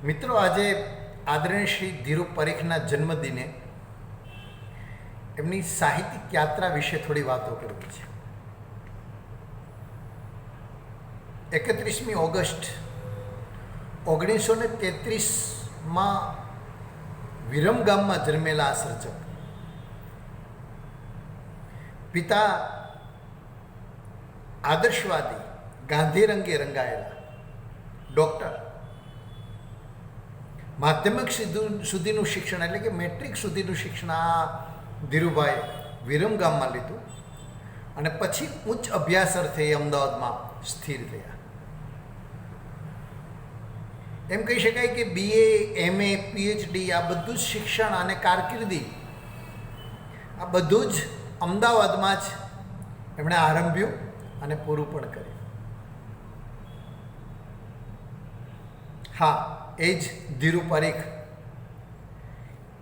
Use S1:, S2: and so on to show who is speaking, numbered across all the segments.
S1: મિત્રો, આજે આદરણીય શ્રી ધીરુ પરીખના જન્મદિને એમની સાહિત્યિક યાત્રા વિશે થોડી વાતો કરવી છે. 31મી ઓગસ્ટ 1933માં વિરમગામમાં જન્મેલા આ સર્જક, પિતા આદર્શવાદી ગાંધી રંગે રંગાયેલા ડૉક્ટર, માધ્યમિક સુધીનું શિક્ષણ એટલે કે મેટ્રિક સુધીનું શિક્ષણ આ ધીરુભાઈ વિરમગામમાં લીધું અને પછી ઉચ્ચ અભ્યાસ અર્થે અમદાવાદમાં સ્થિર થયા. એમ કહી શકાય કે BA, MA, PhD આ બધું જ શિક્ષણ અને કારકિર્દી આ બધું જ અમદાવાદમાં જ એમણે આરંભ્યું અને પૂરું પણ કર્યું. હા, એ જ ધીરુ પરીખ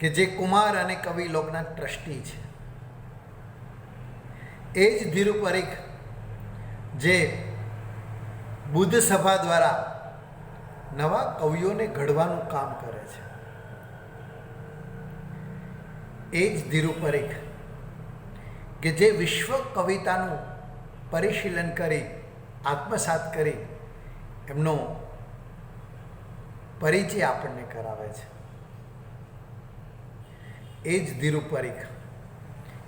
S1: કે જે કુમાર અને કવિ લોકના ટ્રસ્ટી છે. એ જ ધીરુ પરીખ જે બુદ્ધ સભા દ્વારા નવા કવિઓને ઘડવાનું કામ કરે છે. એ જ ધીરુ પરીખ કે જે વિશ્વ કવિતાનું પરિશીલન કરી આત્મસાત કરી એમનો પરિચય આપણને કરાવે છે. એ જ ધીરુ પરીખ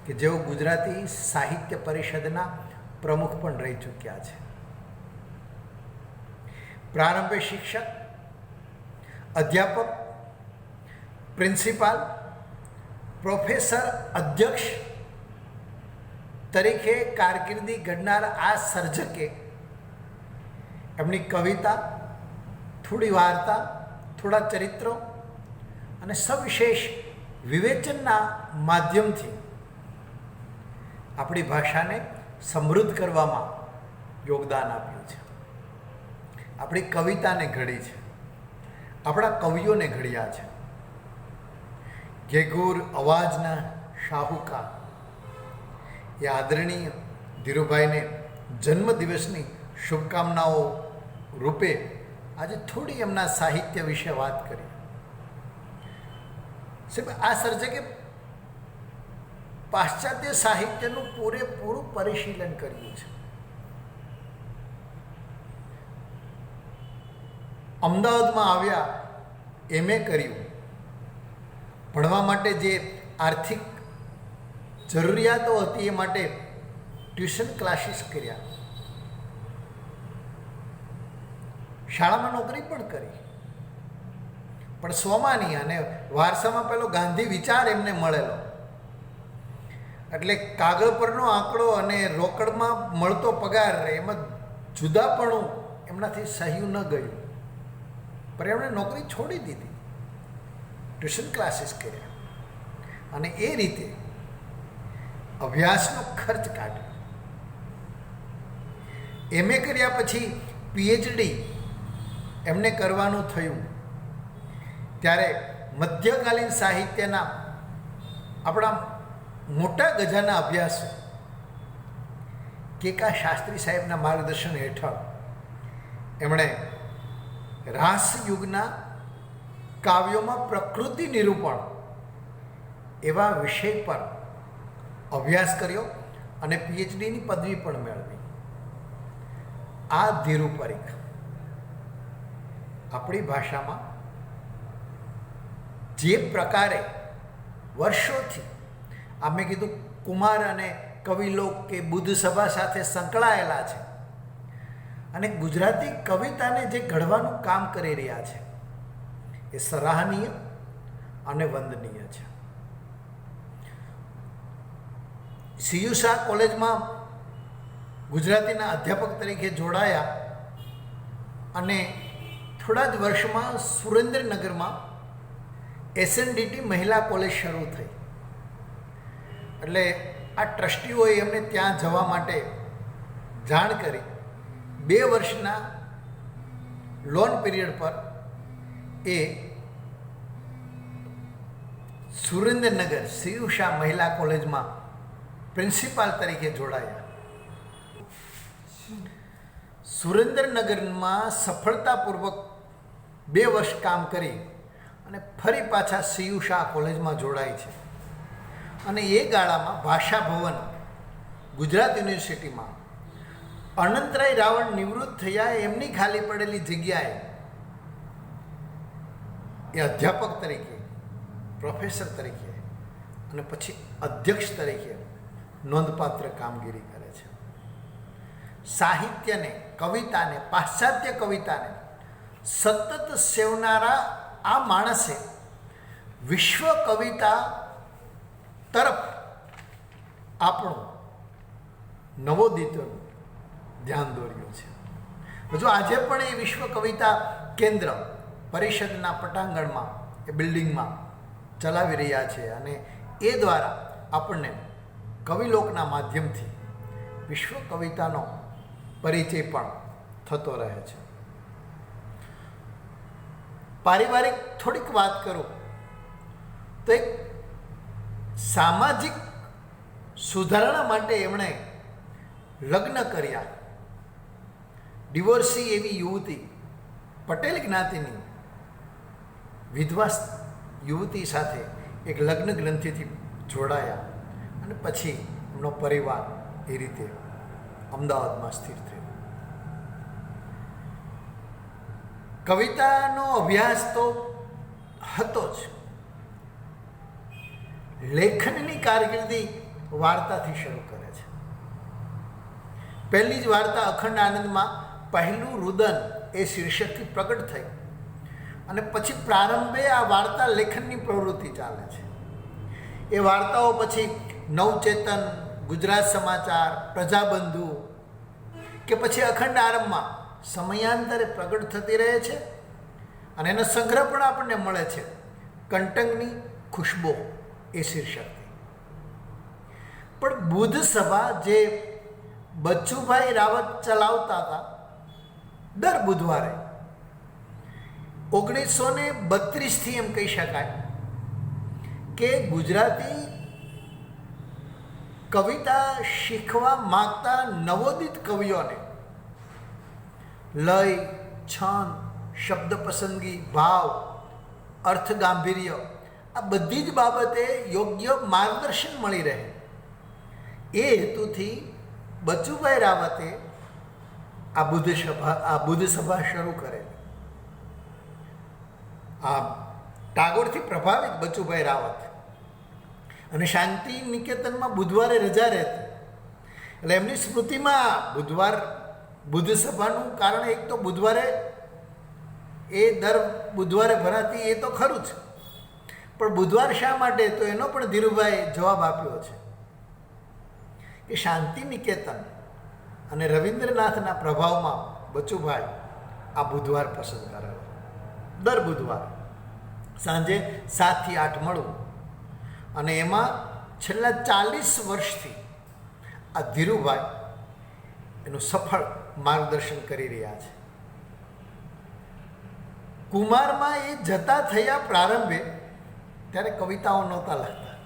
S1: કે જેઓ ગુજરાતી સાહિત્ય પરિષદના પ્રમુખ પણ રહી ચૂક્યા છે. પ્રારંભે શિક્ષક, અધ્યાપક, પ્રિન્સિપાલ, પ્રોફેસર, અધ્યક્ષ તરીકે કારકિર્દી ઘડનાર આ સર્જકે એમની કવિતા, થોડી વાર્તા, થોડા ચરિત્રો અને સવિશેષ વિવેચનના માધ્યમથી આપણી ભાષાને સમૃદ્ધ કરવામાં યોગદાન આપ્યું છે. આપણી કવિતાને ઘડી છે, આપણા કવિઓને ઘડ્યા છે. ઘેઘૂર અવાજના શાહુકાર એ આદરણીય ધીરુભાઈને જન્મદિવસની શુભકામનાઓ રૂપે આજે થોડી એમના સાહિત્ય વિશે વાત કરી. આ સર્જકે પાશ્ચાત્ય સાહિત્યનું પૂરેપૂરું પરિશીલન કર્યું છે. અમદાવાદમાં આવ્યા, MA કર્યું. ભણવા માટે જે આર્થિક જરૂરિયાતો હતી એ માટે ટ્યુશન ક્લાસીસ કર્યા. શાળામાં નોકરી પણ કરી, પણ સ્વમાની અને વારસામાં પેલો ગાંધી વિચાર એમને મળેલો એટલે કાગળ પરનો આંકડો અને રોકડમાં મળતો પગાર એમાં જુદાપણું એમનાથી સહ્યું ન ગયું, પણ એમણે નોકરી છોડી દીધી, ટ્યુશન ક્લાસીસ કર્યા અને એ રીતે અભ્યાસનો ખર્ચ કાઢ્યો. MA કર્યા પછી PhD એમને કરવાનું થયું ત્યારે મધ્યકાલીન સાહિત્યના આપણા મોટા ગજાના અભ્યાસો કેકા શાસ્ત્રી સાહેબના માર્ગદર્શન હેઠળ એમણે રાસયુગના કાવ્યોમાં પ્રકૃતિ નિરૂપણ એવા વિષય પર અભ્યાસ કર્યો અને PhDની પદવી પણ મેળવી. આ ધીરુ પરીખ આપણી ભાષામાં જે પ્રકારે વર્ષોથી આ મેં કીધું કુમાર અને કવિલોક કે બુદ્ધ સભા સાથે સંકળાયેલા છે અને ગુજરાતી કવિતાને જે ઘડવાનું કામ કરી રહ્યા છે એ સરાહનીય અને વંદનીય છે. CU શાહ કોલેજમાં ગુજરાતીના અધ્યાપક તરીકે જોડાયા અને થોડા જ વર્ષમાં સુરેન્દ્રનગરમાં SNDT મહિલા કોલેજ શરૂ થઈ. એટલે આ ટ્રસ્ટીઓએ એમને ત્યાં જવા માટે જાણ કરી. 2 વર્ષના લોન પીરિયડ પર એ સુરેન્દ્રનગર CU શાહ મહિલા કોલેજમાં પ્રિન્સિપાલ તરીકે જોડાયા. સુરેન્દ્રનગરમાં સફળતાપૂર્વક 2 વર્ષ કામ કરી અને ફરી પાછા CU શાહ કોલેજમાં જોડાય છે. અને એ ગાળામાં ભાષા ભવન ગુજરાત યુનિવર્સિટીમાં અનંતરાય રાવળ નિવૃત્ત થયા એમની ખાલી પડેલી જગ્યાએ એ અધ્યાપક તરીકે, પ્રોફેસર તરીકે અને પછી અધ્યક્ષ તરીકે નોંધપાત્ર કામગીરી કરે છે. સાહિત્યને, કવિતાને, પાશ્ચાત્ય કવિતાને સતત સેવનારા આ માણસે વિશ્વ કવિતા તરફ આપણું નવોદિતોનું ધ્યાન દોર્યું છે. હજુ આજે પણ એ વિશ્વ કવિતા કેન્દ્ર પરિષદના પટાંગણમાં, એ બિલ્ડિંગમાં ચલાવી રહ્યા છે અને એ દ્વારા આપણને કવિલોકના માધ્યમથી વિશ્વ કવિતાનો પરિચય પણ થતો રહે છે. પારિવારિક થોડીક વાત કરું તો એક સામાજિક સુધારણા માટે એમણે લગ્ન કર્યા. ડિવોર્સી એવી યુવતી, પટેલ જ્ઞાતિની વિધવા યુવતી સાથે એક લગ્ન ગ્રંથિથી જોડાયા અને પછી એમનો પરિવાર એ રીતે અમદાવાદમાં સ્થિર થયો. કવિતાનો અભ્યાસ તો હતો જ. લેખનની કારકિર્દી વાર્તાથી શરૂ કરે છે. પહેલી જ વાર્તા અખંડ આનંદમાં પહેલું રુદન એ શીર્ષકથી પ્રગટ થઈ અને પછી પ્રારંભે આ વાર્તા લેખનની પ્રવૃત્તિ ચાલે છે. એ વાર્તાઓ પછી નવચેતન, ગુજરાત સમાચાર, પ્રજાબંધુ કે પછી અખંડ આરંભમાં સમયાંતરે પ્રગટ થતી રહે છે અને એનો સંગ્રહ પણ આપણને મળે છે કંટકની ખુશ્બો એ શીર્ષકથી. પણ બુદ્ધ સભા જે બચુભાઈ રાવત ચલાવતા હતા, દર બુધવારે 1932થી એમ કહી શકાય કે ગુજરાતી કવિતા શીખવા માગતા નવોદિત કવિઓને લય, છંદ, શબ્દ પસંદગી, ભાવ, અર્થ ગાંભીર્ય આ બધી જ બાબતે યોગ્ય માર્ગદર્શન મળી રહે એ હેતુથી બચુભાઈ રાવતે આ બુદ્ધ સભા શરૂ કરેલી. આ ટાગોરથી પ્રભાવિત બચુભાઈ રાવત અને શાંતિ નિકેતનમાં બુધવારે રજા રહેતી એટલે એમની સ્મૃતિમાં બુદ્ધ સભાનું કારણ એક તો બુધવારે એ દર બુધવારે ભરાતી એ તો ખરું જ, પણ બુધવાર શા માટે તો એનો પણ ધીરુભાઈએ જવાબ આપ્યો છે કે શાંતિ નિકેતન અને રવિન્દ્રનાથના પ્રભાવમાં બચુભાઈ આ બુધવાર પસંદ કરેલો. દર બુધવાર સાંજે 7 થી 8 મળવું અને એમાં છેલ્લા 40 વર્ષથી આ ધીરુભાઈ એનું સફળ માર્ગદર્શન કરી રહ્યા છે. કુમારમાં એ જતા થયા પ્રારંભે ત્યારે કવિતાઓ નહોતા લખતા,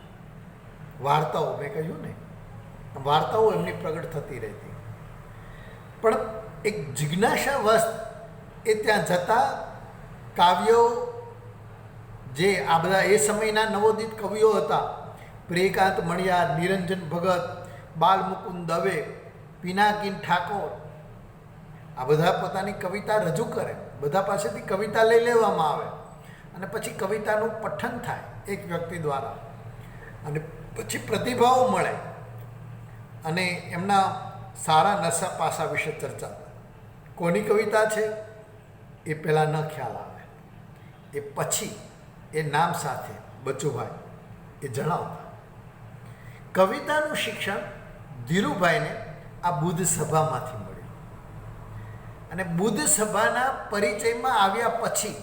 S1: વાર્તાઓ, મેં કહ્યું ને, વાર્તાઓ એમની પ્રગટ થતી રહેતી. પણ એક જિજ્ઞાસાવશ એ ત્યાં જતા કાવ્યો જે આ બધા એ સમયના નવોદિત કવિઓ હતા, પ્રિયકાંત મણિયાર, નિરંજન ભગત, બાલમુકુંદ દવે, પિનાકીન ઠાકોર, આ બધા પોતાની કવિતા રજૂ કરે, બધા પાસેથી કવિતા લઈ લેવામાં આવે અને પછી કવિતાનું પઠન થાય એક વ્યક્તિ દ્વારા અને પછી પ્રતિભાવો મળે અને એમના સારા નરસા પાસા વિશે ચર્ચા થાય. કોની કવિતા છે એ પહેલાં ન ખ્યાલ આવે, એ પછી એ નામ સાથે બચુભાઈ એ જણાવતા. કવિતાનું શિક્ષણ ધીરુભાઈને આ બુદ્ધ સભામાંથી મળ્યું અને બુદ્ધ સભાના પરિચયમાં આવ્યા પછી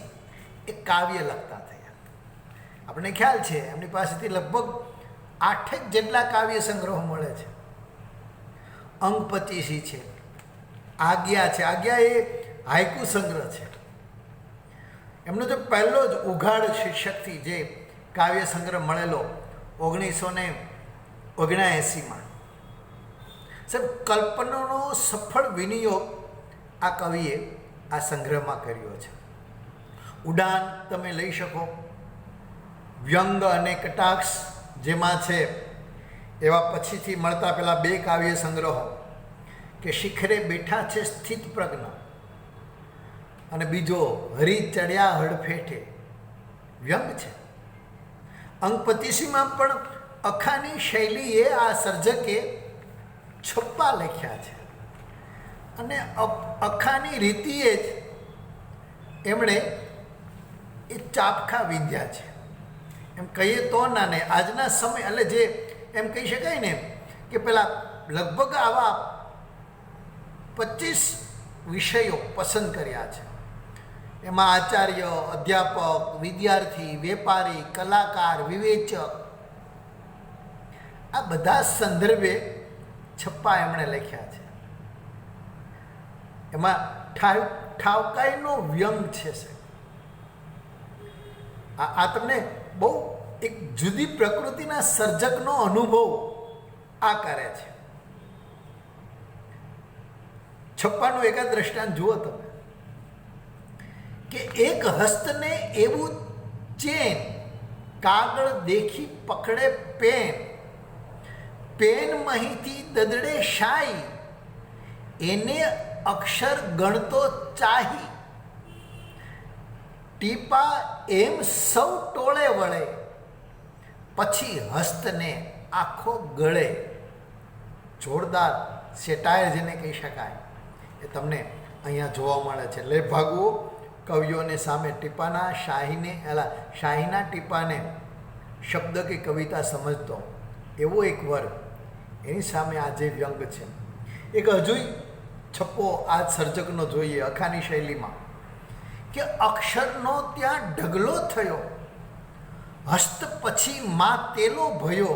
S1: એ કાવ્ય લખતા થયા. આપણને ખ્યાલ છે એમની પાસેથી લગભગ 8 જેટલા કાવ્ય સંગ્રહો મળે છે. અંગપચીસી છે, આજ્ઞા છે, આજ્ઞા એ હાઇકુ સંગ્રહ છે. એમનો જો પહેલો જ ઉઘાડ શીર્ષકથી જે કાવ્ય સંગ્રહ મળેલો 1979માં, સાહેબ કલ્પનાનો સફળ વિનિયોગ આ કવિએ આ સંગ્રહમાં કર્યો છે. ઉડાન તમે લઈ શકો, વ્યંગ અને કટાક્ષ જેમાં છે એવા પછીથી મળતા પેલા 2 કાવ્ય સંગ્રહો કે શિખરે બેઠા છે સ્થિત પ્રજ્ઞ અને બીજો હરી ચડ્યા હડફેટે, વ્યંગ છે. અંકપતિસીમાં પણ અખાની શૈલીએ આ સર્જકે છપ્પા લખ્યા છે અને અખાની રીતિએ જ એમણે એ ચાપખા વિદ્યા છે એમ કહીએ તો ના ને. આજના સમય એટલે જે એમ કહી શકાય ને કે પેલા લગભગ આવા 25 વિષયો પસંદ કર્યા છે. એમાં આચાર્ય, અધ્યાપક, વિદ્યાર્થી, વેપારી, કલાકાર, વિવેચક, આ બધા સંદર્ભે છપ્પા એમણે લખ્યા છે. એમાં ઠાવકાઈનો વ્યંગ છે. આ તમને બહુ એક જુદી પ્રકૃતિના સર્જકનો અનુભવ આ કરે છે. છપ્પાનું એકાદ દ્રષ્ટાંત જુઓ તમે કે એક હસ્તને એવું ચેન, કાગળ દેખી પકડે પેન, પેન મહીથી દદડે શાઈ, એને અક્ષર ગણતો ચાહી, ટીપા એમ સૌ ટોળે વળે, પછી હસ્તને આખો ગળે. જોરદાર સેટાયર જેને કહી શકાય એ તમને અહીંયા જોવા મળે છે. એટલે ભાગવો કવિઓને સામે ટીપાના શાહીના ટીપાને શબ્દ કે કવિતા સમજતો એવો એક વર્ગ, એની સામે આ જે વ્યંગ છે. એક હજુય છપ્પો આ સર્જકનો જોઈએ અખાની શૈલીમાં કે અક્ષરનો ત્યાં ઢગલો થયો, હસ્ત પછી માં તેલો ભયો,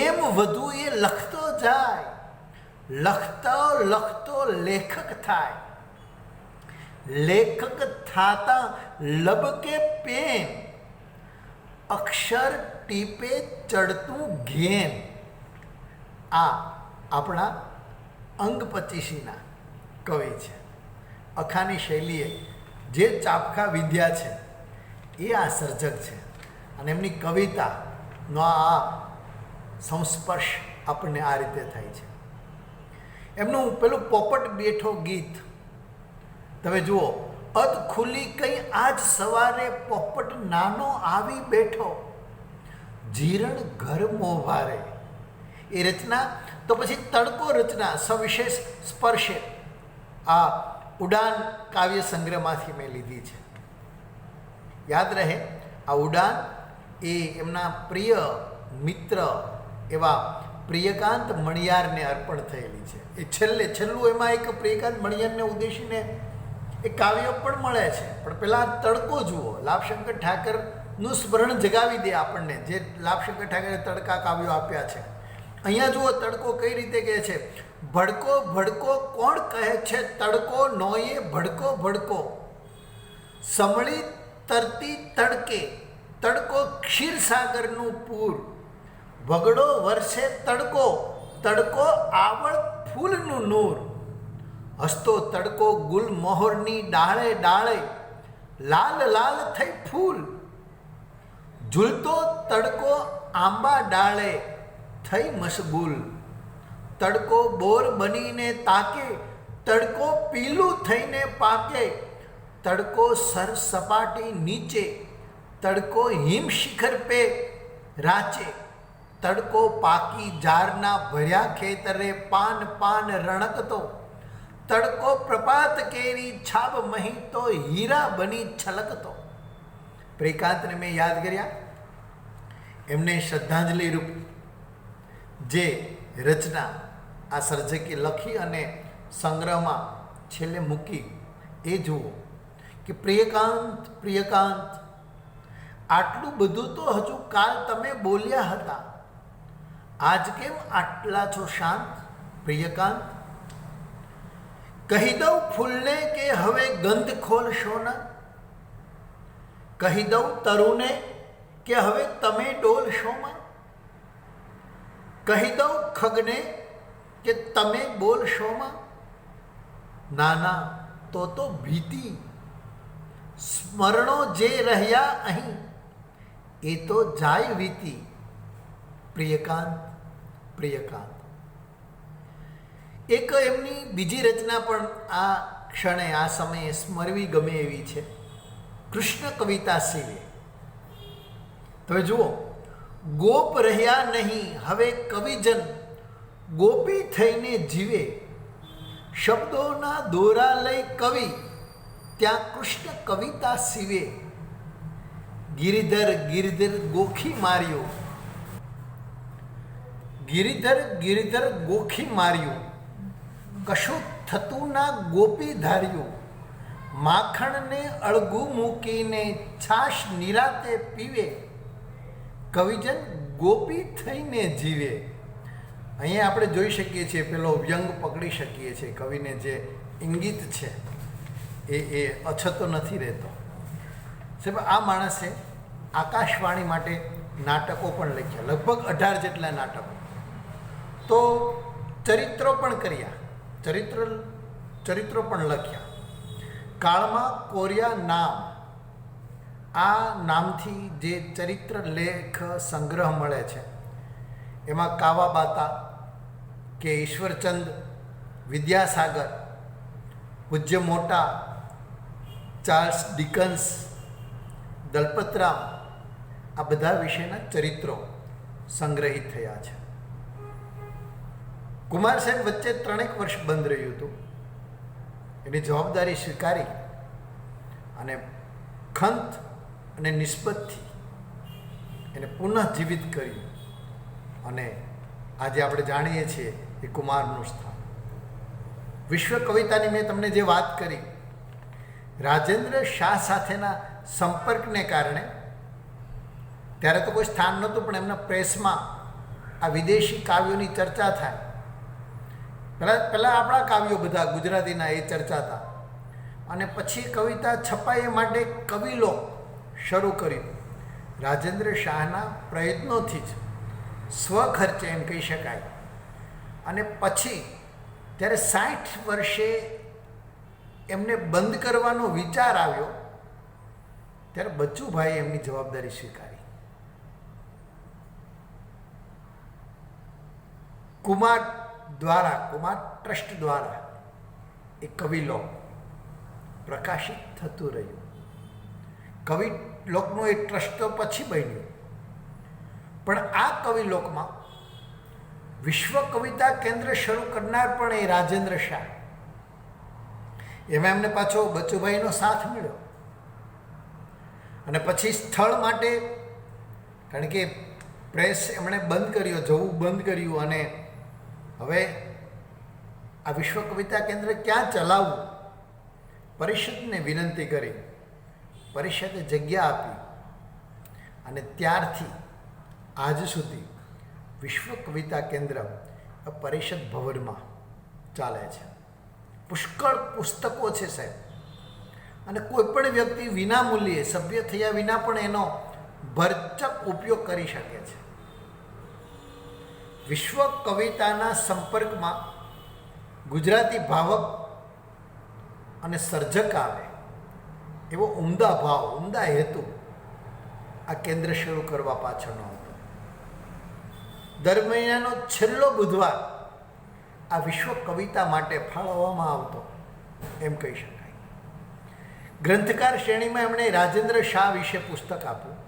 S1: એમ વધુ એ લખતો જાય, લખતો લખતો લેખક થાય, લેખક થાતા લબકે પેન, અક્ષર ટીપે ચડતું ઘેન. આ આપણા અંગપચીસીના કવિ છે. અખાની શૈલીએ જે ચાપખા વિદ્યા છે એ આ સર્જક છે અને એમની કવિતાનો આ સંસ્પર્શ આપણને આ રીતે થાય છે. એમનું પેલું પોપટ બેઠો ગીત તમે જુઓ, અધ ખુલી કઈ આજ સવારે પોપટ નાનો આવી બેઠો, જીરણ ઘર મોભારે. એ રચના તો પછી તડકો રચના સવિશેષ સ્પર્શે આ ઉડાન કાવ્ય સંગ્રહમાંથી મેં લીધી છે. યાદ રહે આ ઉડાન એ એમના પ્રિય મિત્ર એવા પ્રિયકાંત મણિયારને અર્પણ થયેલી છે. એ છેલ્લું એમાં એક પ્રિયકાંત મણિયારને ઉદ્દેશીને એ કાવ્ય પણ મળે છે. પણ પેલા તડકો જુઓ, લાભશંકર ઠાકરનું સ્મરણ જગાવી દે આપણને, જે લાભશંકર ઠાકરે તડકા કાવ્યો આપ્યા છે. અહીંયા જુઓ તડકો કઈ રીતે કહે છે, ભડકો ભડકો કોણ કહે છે તડકો, નોયે ભડકો ભડકો, સમળી તરતી તડકે, તડકો ક્ષીરસાગરનું પૂર, વગડો વરસે તડકો, તડકો આવળ ફૂલનું નૂર, હસતો તડકો ગુલ મોહરની ડાળે ડાળે, લાલ લાલ થઈ ફૂલ, ઝૂલતો તડકો આંબા ડાળે થઈ મશગુલ, તડકો બોર બનીને તાકે, તડકો પીલું થઈને પાકે, તડકો સર સપાટી નીચે, તડકો હિમ શિખર પે રાચે, તડકો પાકી ઝારના ભર્યા ખેતરે પાન પાન રણકતો, તડકો પ્રપાત કેરી છાબ મહી તો હીરા બની છલકતો. પ્રિયકાંતને મેં યાદ કર્યા, એમને શ્રદ્ધાંજલિ રૂપ જે રચના આ સર્જકે લખી અને સંગ્રહમાં છેલ્લે મૂકી એ જુઓ કે પ્રિયકાંત પ્રિયકાંત, આટલું બધું તો હજુ કાલ તમે બોલ્યા હતા, આજ કેમ આટલા છો શાંત પ્રિયકાંત? કહી દઉં ફૂલને કે હવે ગંધ ખોલશો ના, કહી દઉં તરુને કે હવે તમે ડોલશો માં, કહી દઉં ખગને કે તમે બોલશો માં, નાના તો ભીતિ, સ્મરણો જે રહ્યા અહીં એ તો જાય વીતી, પ્રિયકાંત પ્રિયકાંત. એક એમની બીજી રચના પણ આ ક્ષણે આ સમયે સ્મરવી ગમે એવી છે, કૃષ્ણ કવિતા સીવે. તમે જુઓ, ગોપ રહ્યા નહીં હવે કવિજન, ગોપી થઈને જીવે, શબ્દોના દોરા લઈ કવિ ત્યાં કૃષ્ણ કવિતા સીવે. ગિરિધર ગિરિધર ગોખી માર્યો, ગિરિધર ગિરિધર ગોખી માર્યું, કશું થતું ના ગોપી ધાર્યું, માખણને અળગું મૂકીને છાશ નિરાતે પીવે, કવિજન ગોપી થઈને જીવે. અહીંયા આપણે જોઈ શકીએ છીએ, પેલો વ્યંગ પકડી શકીએ છીએ, કવિને જે ઇંગિત છે એ અછતો નથી રહેતો. સાહેબ, આ માણસે આકાશવાણી માટે નાટકો પણ લખ્યા, લગભગ 18 જેટલા નાટકો. તો ચરિત્રો પણ કર્યા, ચરિત્રો પણ લખ્યા. કાળમાં કોર્યા નામ, આ નામથી જે ચરિત્ર લેખ સંગ્રહ મળે છે એમાં કાવાબાતા કે ઈશ્વરચંદ, વિદ્યાસાગર, પૂજ્ય મોટા, ચાર્લ્સ ડિકન્સ, દલપતરામ, આ બધા વિશેના ચરિત્રો સંગ્રહિત થયા છે. કુમાર સાહેબ વચ્ચે 3 વર્ષ બંધ રહ્યું હતું. એની જવાબદારી સ્વીકારી અને ખંત અને નિસ્બતથી એને પુનઃ જીવિત કર્યું અને આજે આપણે જાણીએ છીએ એ કુમારનું સ્થાન. વિશ્વ કવિતાની મેં તમને જે વાત કરી, રાજેન્દ્ર શાહ સાથેના સંપર્કને કારણે, ત્યારે તો કોઈ સ્થાન નહોતું, પણ એમના પ્રેસમાં આ વિદેશી કાવ્યોની ચર્ચા થાય. પહેલાં આપણા કાવ્યો બધા ગુજરાતીના એ ચર્ચાતા, અને પછી કવિતા છપાઈ માટે કવિલોક શરૂ કર્યું. રાજેન્દ્ર શાહના પ્રયત્નોથી જ, સ્વખર્ચે એમ કહી શકાય. અને પછી જ્યારે 60 વર્ષે એમને બંધ કરવાનો વિચાર આવ્યો, ત્યારે બચ્ચુભાઈએ એમની જવાબદારી સ્વીકારી. કુમાર ટ્રસ્ટ દ્વારા એ કવિલોક પ્રકાશિત થતું રહ્યું. કવિલોકનું એ ટ્રસ્ટ તો પછી બન્યું, પણ આ કવિલોકમાં વિશ્વ કવિતા કેન્દ્ર શરૂ કરનાર પણ એ રાજેન્દ્ર શાહ. એમાં એમને પાછો બચુભાઈનો સાથ મળ્યો. અને પછી સ્થળ માટે, કારણ કે પ્રેસ એમણે બંધ કર્યો, જવું બંધ કર્યું, અને હવે આ વિશ્વ કવિતા કેન્દ્ર ક્યાં ચલાવવું, પરિષદને વિનંતી કરી. પરિષદે જગ્યા આપી અને ત્યારથી આજ સુધી વિશ્વ કવિતા કેન્દ્ર પરિષદ ભવનમાં ચાલે છે. પુષ્કળ પુસ્તકો છે સાહેબ, અને કોઈ પણ વ્યક્તિ વિના મૂલ્યે, સભ્ય થયા વિના પણ એનો ભરચક ઉપયોગ કરી શકે છે. વિશ્વ કવિતાના સંપર્કમાં ગુજરાતી ભાવક અને સર્જક આવે એવો ઉમદા ભાવ, ઉમદા હેતુ આ કેન્દ્ર શરૂ કરવા પાછળનો હતો. દર મહિનાનો છેલ્લો બુધવાર આ વિશ્વ કવિતા માટે ફાળવવામાં આવતો એમ કહી શકાય. ગ્રંથકાર શ્રેણીમાં એમણે રાજેન્દ્ર શાહ વિશે પુસ્તક આપ્યું.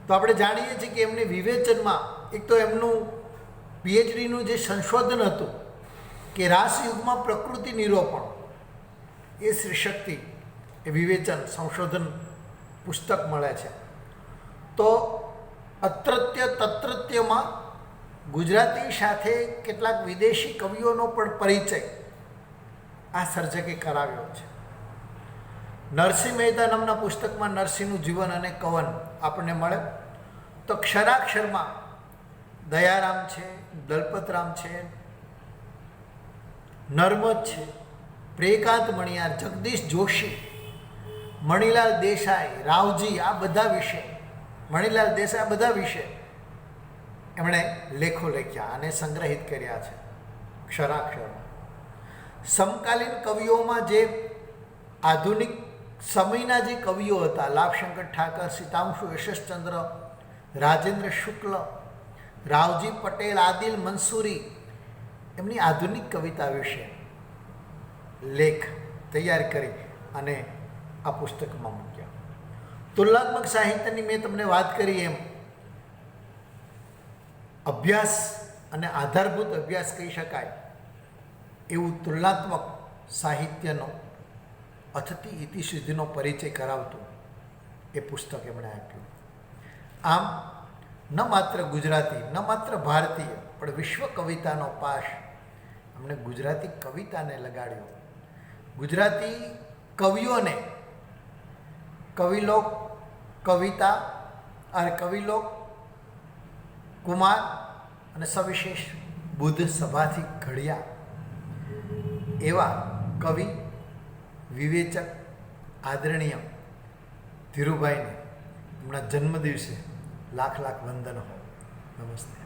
S1: તો આપણે જાણીએ છીએ કે એમને વિવેચનમાં, એક તો એમનું પીએચડીનું જે સંશોધન હતું કે રાસયુગમાં પ્રકૃતિ નિરૂપણ, એ શ્રીશક્તિ, એ વિવેચન સંશોધન પુસ્તક મળે છે. તો અત્રત્ય તત્રત્યમાં ગુજરાતી સાથે કેટલાક વિદેશી કવિઓનો પણ પરિચય આ સર્જકે કરાવ્યો છે. નરસિંહ મહેતા નામના પુસ્તકમાં નરસિંહનું જીવન અને કવન આપણને મળે. તો ક્ષરાક્ષરમાં દયારામ છે, દલપતરામ છે, નર્મદ છે, પ્રિયકાંત મણિયાર, જગદીશ જોશી, મણિલાલ દેસાઈ, રાવજી, આ બધા વિશે, મણિલાલ દેસાઈ, આ બધા વિશે એમણે લેખો લખ્યા અને સંગ્રહિત કર્યા છે ક્ષરાક્ષરમાં. સમકાલીન કવિઓમાં જે આધુનિક સમયના જે કવિઓ હતા, લાભશંકર ઠાકર, સીતાંશુ યશસ્ચંદ્ર, રાજેન્દ્ર શુક્લ, રાવજી પટેલ, આદિલ મંસૂરી, એમની આધુનિક કવિતા વિશે લેખ તૈયાર કરી અને આ પુસ્તકમાં મૂક્યા. તુલનાત્મક સાહિત્યની મેં તમને વાત કરી એમ અભ્યાસ અને આધારભૂત અભ્યાસ કહી શકાય એવું તુલનાત્મક સાહિત્યનો અથતી ઇતિ સુધીનો પરિચય કરાવતું એ પુસ્તક એમણે આપ્યું. આમ ન માત્ર ગુજરાતી, ન માત્ર ભારતીય, પણ વિશ્વ કવિતાનો પાશ એમણે ગુજરાતી કવિતાને લગાડ્યો. ગુજરાતી કવિઓને કવિલોક કવિતા અને કવિલોક કુમાર અને સવિશેષ બુદ્ધ સભાથી ઘડ્યા એવા કવિ, વિવેચક, આદરણીય ધીરુભાઈને એમના જન્મદિવસે લાખ લાખ વંદન હો. નમસ્તે.